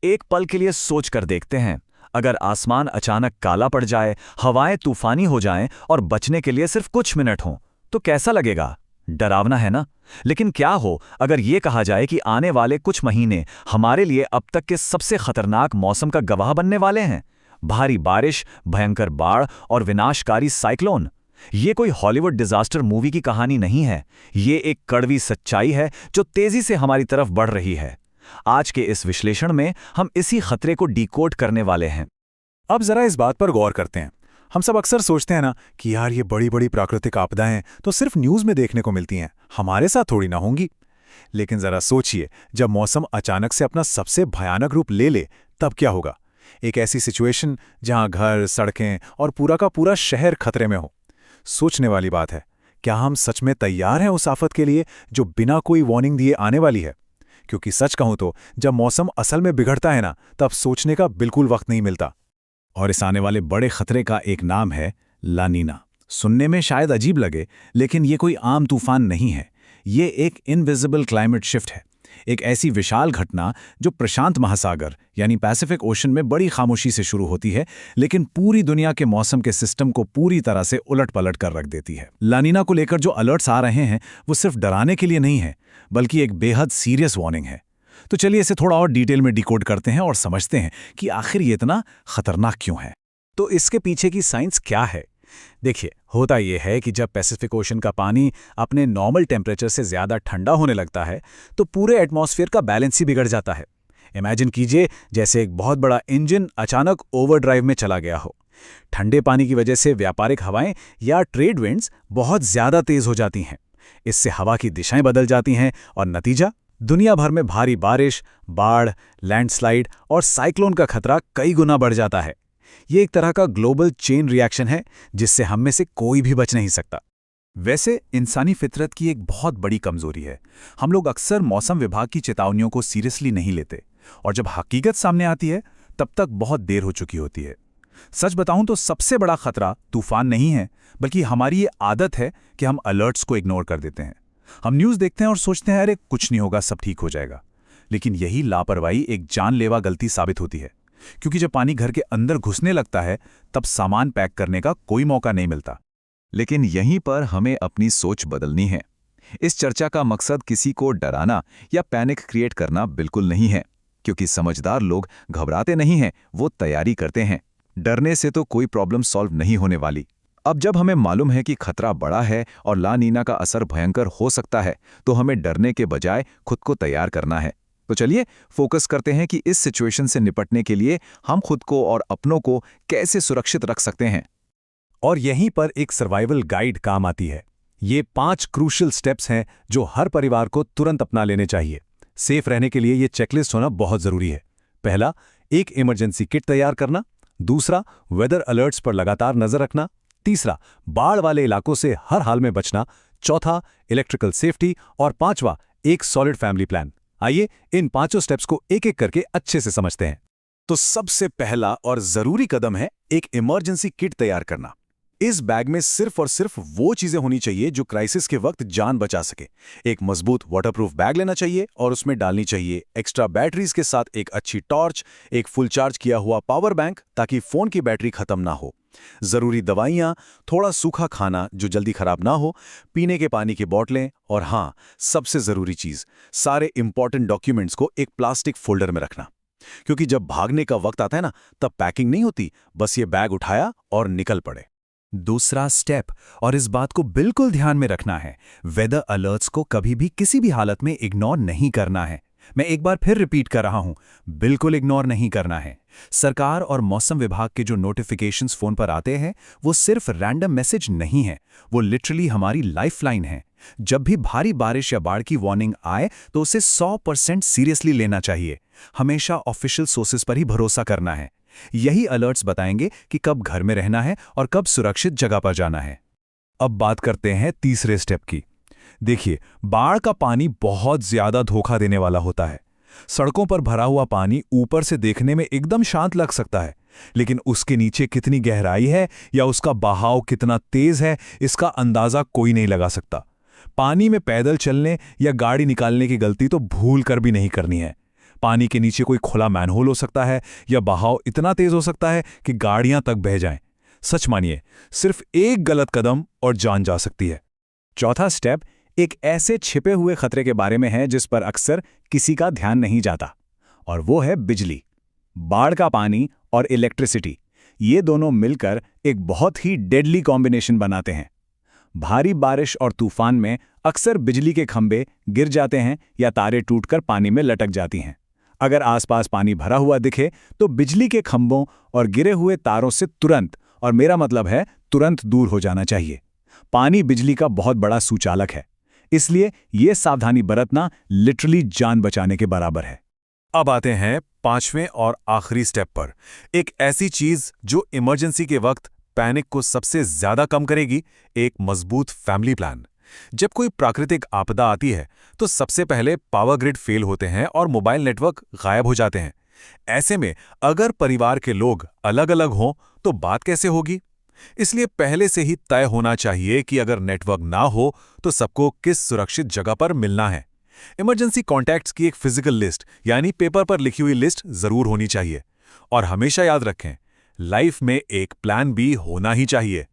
एक पल के लिए सोच कर देखते हैं, अगर आसमान अचानक काला पड़ जाए, हवाएं तूफानी हो जाएं और बचने के लिए सिर्फ कुछ मिनट हों, तो कैसा लगेगा? डरावना है ना? लेकिन क्या हो अगर ये कहा जाए कि आने वाले कुछ महीने हमारे लिए अब तक के सबसे खतरनाक मौसम का गवाह बनने वाले हैं? भारी बारिश, भयंकर बाढ़ और विनाशकारी साइक्लोन। ये कोई हॉलीवुड डिजास्टर मूवी की कहानी नहीं है। ये एक कड़वी सच्चाई है जो तेजी से हमारी तरफ बढ़ रही है। आज के इस विश्लेषण में हम इसी खतरे को डिकोड करने वाले हैं। अब जरा इस बात पर गौर करते हैं। हम सब अक्सर सोचते हैं ना कि यार ये बड़ी बड़ी प्राकृतिक आपदाएं तो सिर्फ न्यूज़ में देखने को मिलती हैं, हमारे साथ थोड़ी ना होंगी। लेकिन जरा सोचिए, जब मौसम अचानक से अपना सबसे भयानक रूप ले ले, तब क्या होगा? एक ऐसी सिचुएशन जहां घर, सड़कें और पूरा का पूरा शहर खतरे में हो। सोचने वाली बात है, क्या हम सच में तैयार हैं उस आफत के लिए जो बिना कोई वार्निंग दिए आने वाली है? क्योंकि सच कहूं तो जब मौसम असल में बिगड़ता है ना, तब सोचने का बिल्कुल वक्त नहीं मिलता। और इस आने वाले बड़े खतरे का एक नाम है ला नीना। सुनने में शायद अजीब लगे, लेकिन ये कोई आम तूफान नहीं है। ये एक इनविजिबल क्लाइमेट शिफ्ट है। एक ऐसी विशाल घटना जो प्रशांत महासागर यानी पैसिफिक ओशन में बड़ी खामोशी से शुरू होती है, लेकिन पूरी दुनिया के मौसम के सिस्टम को पूरी तरह से उलट-पलट कर रख देती है। ला नीना को लेकर जो अलर्ट्स आ रहे हैं, वो सिर्फ डराने के लिए नहीं है, बल्कि एक बेहद सीरियस वार्निंग है। तो चलिए इसे थोड़ा और डिटेल में डिकोड करते हैं और समझते हैं कि आखिर ये इतना खतरनाक क्यों है। तो इसके पीछे की साइंस क्या है? देखिए, होता यह है कि जब पैसिफिक ओशन का पानी अपने नॉर्मल टेम्परेचर से ज़्यादा ठंडा होने लगता है, तो पूरे एटमॉस्फेयर का बैलेंस ही बिगड़ जाता है। इमेजिन कीजिए जैसे एक बहुत बड़ा इंजन अचानक ओवरड्राइव में चला गया हो। ठंडे पानी की वजह से व्यापारिक हवाएं या ट्रेड विंड्स बहुत ज़्यादा तेज हो जाती हैं। इससे हवा की दिशाएं बदल जाती हैं और नतीजा, दुनिया भर में भारी बारिश, बाढ़, लैंडस्लाइड और साइक्लोन का खतरा कई गुना बढ़ जाता है। ये एक तरह का ग्लोबल चेन रिएक्शन है जिससे हम में से कोई भी बच नहीं सकता। वैसे इंसानी फितरत की एक बहुत बड़ी कमजोरी है। हम लोग अक्सर मौसम विभाग की चेतावनियों को सीरियसली नहीं लेते, और जब हकीकत सामने आती है तब तक बहुत देर हो चुकी होती है। सच बताऊं तो सबसे बड़ा खतरा तूफान नहीं है, बल्कि हमारी ये आदत है कि हम अलर्ट्स को इग्नोर कर देते हैं। हम न्यूज़ देखते हैं और सोचते हैं अरे कुछ नहीं होगा, सब ठीक हो जाएगा। लेकिन यही लापरवाही एक जानलेवा गलती साबित होती है, क्योंकि जब पानी घर के अंदर घुसने लगता है तब सामान पैक करने का कोई मौका नहीं मिलता। लेकिन यहीं पर हमें अपनी सोच बदलनी है। इस चर्चा का मकसद किसी को डराना या पैनिक क्रिएट करना बिल्कुल नहीं है, क्योंकि समझदार लोग घबराते नहीं हैं, वो तैयारी करते हैं। डरने से तो कोई प्रॉब्लम सॉल्व नहीं होने वाली। अब जब हमें मालूम है कि खतरा बड़ा है और ला नीना का असर भयंकर हो सकता है, तो हमें डरने के बजाय खुद को तैयार करना है। तो चलिए फोकस करते हैं कि इस सिचुएशन से निपटने के लिए हम खुद को और अपनों को कैसे सुरक्षित रख सकते हैं। और यहीं पर एक सर्वाइवल गाइड काम आती है। ये 5 क्रूशियल स्टेप्स हैं जो हर परिवार को तुरंत अपना लेने चाहिए। सेफ रहने के लिए ये चेकलिस्ट होना बहुत जरूरी है। पहला, एक इमरजेंसी किट तैयार करना। दूसरा, वेदर अलर्ट्स पर लगातार नजर रखना। तीसरा, बाढ़ वाले इलाकों से हर हाल में बचना। चौथा, इलेक्ट्रिकल सेफ्टी। और पांचवा, एक सॉलिड फैमिली प्लान। आइए इन 5 स्टेप्स को एक-एक करके अच्छे से समझते हैं। तो सबसे पहला और जरूरी कदम है एक इमरजेंसी किट तैयार करना। इस बैग में सिर्फ और सिर्फ वो चीजें होनी चाहिए जो क्राइसिस के वक्त जान बचा सके। एक मजबूत वाटरप्रूफ बैग लेना चाहिए और उसमें डालनी चाहिए एक्स्ट्रा बैटरीज के साथ एक अच्छी टॉर्च, एक फुल चार्ज किया हुआ पावर बैंक ताकि फोन की बैटरी खत्म ना हो, जरूरी दवाइयां, थोड़ा सूखा खाना जो जल्दी खराब ना हो, पीने के पानी की बोतलें और हाँ, सबसे जरूरी चीज, सारे इंपॉर्टेंट डॉक्यूमेंट्स को एक प्लास्टिक फोल्डर में रखना। क्योंकि जब भागने का वक्त आता है ना, तब पैकिंग नहीं होती, बस ये बैग उठाया और निकल पड़े। दूसरा स्टेप, और इस बात को बिल्कुल ध्यान में रखना है, वेदर अलर्ट्स को कभी भी किसी भी हालत में इग्नोर नहीं करना है। मैं एक बार फिर रिपीट कर रहा हूं, बिल्कुल इग्नोर नहीं करना है। सरकार और मौसम विभाग के जो नोटिफिकेशंस फोन पर आते हैं, वो सिर्फ रैंडम मैसेज नहीं है, वो लिटरली हमारी लाइफलाइन है। जब भी भारी बारिश या बाढ़ की वार्निंग आए तो उसे 100% सीरियसली लेना चाहिए। हमेशा ऑफिशियल सोर्सेज पर ही भरोसा करना है। यही अलर्ट्स बताएंगे कि कब घर में रहना है और कब सुरक्षित जगह पर जाना है। अब बात करते हैं तीसरे स्टेप की। देखिए, बाढ़ का पानी बहुत ज्यादा धोखा देने वाला होता है। सड़कों पर भरा हुआ पानी ऊपर से देखने में एकदम शांत लग सकता है, लेकिन उसके नीचे कितनी गहराई है या उसका बहाव कितना तेज है, इसका अंदाजा कोई नहीं लगा सकता। पानी में पैदल चलने या गाड़ी निकालने की गलती तो भूल कर भी नहीं करनी है। पानी के नीचे कोई खुला मैनहोल हो सकता है या बहाव इतना तेज हो सकता है कि गाड़ियां तक बह जाएं। सच मानिए, सिर्फ एक गलत कदम और जान जा सकती है। चौथा स्टेप एक ऐसे छिपे हुए खतरे के बारे में है जिस पर अक्सर किसी का ध्यान नहीं जाता, और वो है बिजली। बाढ़ का पानी और इलेक्ट्रिसिटी, ये दोनों मिलकर एक बहुत ही डेडली कॉम्बिनेशन बनाते हैं। भारी बारिश और तूफान में अक्सर बिजली के खंभे गिर जाते हैं या तारें टूटकर पानी में लटक जाती हैं। अगर आसपास पानी भरा हुआ दिखे तो बिजली के खंभों और गिरे हुए तारों से तुरंत, और मेरा मतलब है तुरंत, दूर हो जाना चाहिए। पानी बिजली का बहुत बड़ा सुचालक है, इसलिए यह सावधानी बरतना लिटरली जान बचाने के बराबर है। अब आते हैं पांचवें और आखिरी स्टेप पर, एक ऐसी चीज जो इमरजेंसी के वक्त पैनिक को सबसे ज्यादा कम करेगी, एक मजबूत फैमिली प्लान। जब कोई प्राकृतिक आपदा आती है तो सबसे पहले पावर ग्रिड फेल होते हैं और मोबाइल नेटवर्क गायब हो जाते हैं। ऐसे में अगर परिवार के लोग अलग अलग हों तो बात कैसे होगी? इसलिए पहले से ही तय होना चाहिए कि अगर नेटवर्क ना हो तो सबको किस सुरक्षित जगह पर मिलना है। इमरजेंसी कॉन्टैक्ट्स की एक फिजिकल लिस्ट यानी पेपर पर लिखी हुई लिस्ट जरूर होनी चाहिए। और हमेशा याद रखें, लाइफ में एक प्लान भी होना ही चाहिए।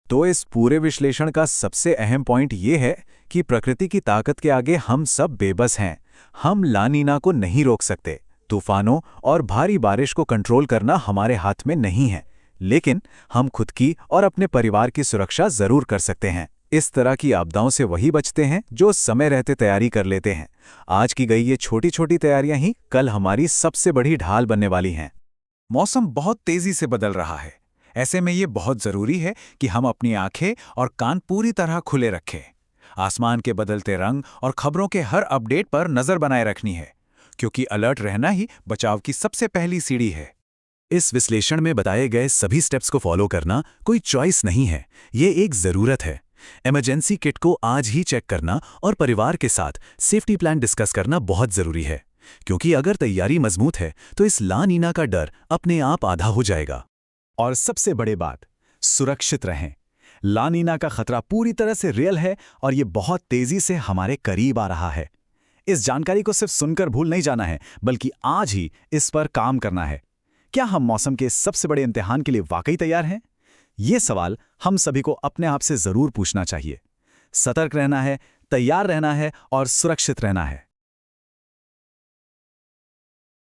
तो इस पूरे विश्लेषण का सबसे अहम पॉइंट ये है कि प्रकृति की ताकत के आगे हम सब बेबस हैं। हम ला नीना को नहीं रोक सकते, तूफानों और भारी बारिश को कंट्रोल करना हमारे हाथ में नहीं है, लेकिन हम खुद की और अपने परिवार की सुरक्षा जरूर कर सकते हैं। इस तरह की आपदाओं से वही बचते हैं जो समय रहते तैयारी कर लेते हैं। आज की गई ये छोटी छोटी तैयारियां ही कल हमारी सबसे बड़ी ढाल बनने वाली हैं। मौसम बहुत तेजी से बदल रहा है, ऐसे में ये बहुत जरूरी है कि हम अपनी आंखें और कान पूरी तरह खुले रखें। आसमान के बदलते रंग और खबरों के हर अपडेट पर नजर बनाए रखनी है, क्योंकि अलर्ट रहना ही बचाव की सबसे पहली सीढ़ी है। इस विश्लेषण में बताए गए सभी स्टेप्स को फॉलो करना कोई चॉइस नहीं है, ये एक जरूरत है। इमरजेंसी किट को आज ही चेक करना और परिवार के साथ सेफ्टी प्लान डिस्कस करना बहुत जरूरी है, क्योंकि अगर तैयारी मजबूत है तो इस ला नीना का डर अपने आप आधा हो जाएगा। और सबसे बड़ी बात, सुरक्षित रहें। ला नीना का खतरा पूरी तरह से रियल है और ये बहुत तेजी से हमारे करीब आ रहा है। इस जानकारी को सिर्फ सुनकर भूल नहीं जाना है, बल्कि आज ही इस पर काम करना है। क्या हम मौसम के सबसे बड़े इम्तिहान के लिए वाकई तैयार हैं? ये सवाल हम सभी को अपने आप से जरूर पूछना चाहिए। सतर्क रहना है, तैयार रहना है और सुरक्षित रहना है।